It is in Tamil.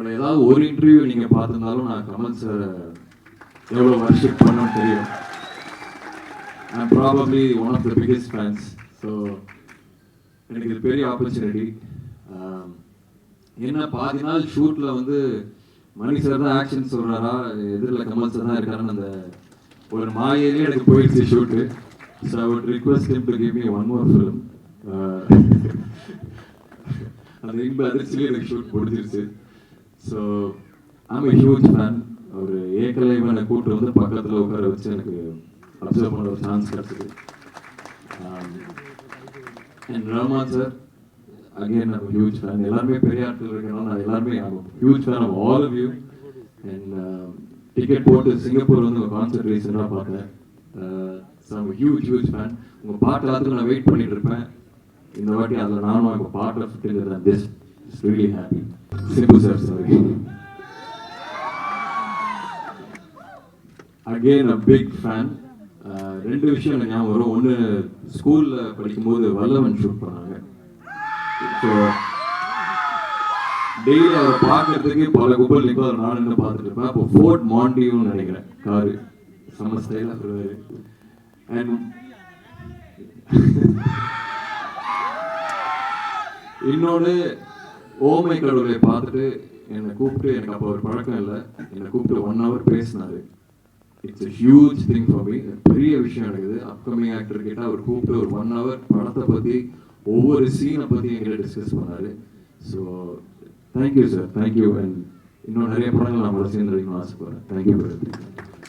என்னோட ஏதாவது ஒரு இன்டர்வியூ நீங்கள் பார்த்துருந்தாலும் நான் கமல் சார் எவ்வளோ வர்ஷிப் பண்ணணும்னு தெரியும். I'm probably one of the biggest fans. So எனக்கு இது பெரிய ஆப்பர்ச்சுனிட்டி. என்ன பாதி நாள் ஷூட்டில் வந்து மணி சார் தான் ஆக்ஷன் சொல்கிறாரா, எதிரில் கமல் சார் தான் இருக்காருன்னு அந்த ஒரு மாயிலே எனக்கு போயிடுச்சு shoot. So I would request him to give me one more film. அந்த இன்ப அதிர்ச்சியிலே எனக்கு ஷூட் முடிஞ்சிருச்சு. So I'm a huge fan. ஒரு ஏக்கலைவனை கூட்டு வந்து பக்கத்தில் உட்கார வச்சு எனக்கு அப்சர்வ் பண்ண ஒரு சான்ஸ் கிடச்சிது. And Rahman sir again I'm a huge fan. எல்லாருமே பெரிய ஆட்கள் இருக்கணும். நான் எல்லாருமே I'm a huge fan of all of you. And ticket போட்டு சிங்கப்பூர் வந்து உங்கள் கான்சர்ட் ரீசெண்டாக பார்த்தேன். So I'm a huge fan. உங்கள் பாட்டு எல்லாத்துக்கும் நான் வெயிட் பண்ணிட்டு இருப்பேன். இந்த வாட்டி அதில் நானும் இப்போ பார்ட்டில் ஃபிட்டுங்கிறது I'm just really happy. Simbu sir sorry. Again a big fan. ரெண்டு விஷயம் எனக்கு ஞாபகம் வரும். ஒன்று ஸ்கூலில் படிக்கும்போது வல்லவன் ஷூட் பண்ணாங்க. ஸோ டெய்லி அவரை பார்க்கறதுக்கு பல குப்பல் நிற்கும். அதை நான் என்ன பார்த்துட்டு இருப்பேன். அப்போ ஃபோர்ட் மாண்டியும் நினைக்கிறேன் காரு செம்ம ஸ்டைலாக சொல்லுவார். அண்ட் இன்னொன்று ஓமை கடவுளை பார்த்துட்டு என்னை கூப்பிட்டு, எனக்கு அப்போ ஒரு பழக்கம் இல்லை, என்னை கூப்பிட்டு 1 hour பேசினார். It's a huge thing for me. பெரிய விஷயம் நடக்குது. அப்கமிங் ஆக்டர் கிட்ட அவர் கூப்பிட்டு ஒரு 1 hour படத்தை பற்றி ஒவ்வொரு சீனை பற்றி எங்கிட்ட டிஸ்கஸ் பண்ணார். So thank you sir, thank you. And இன்னும் நிறைய படங்கள் நம்மளோட சேர்ந்து வைக்கணும்னு ஆசைப்படுறேன். தேங்க்யூ.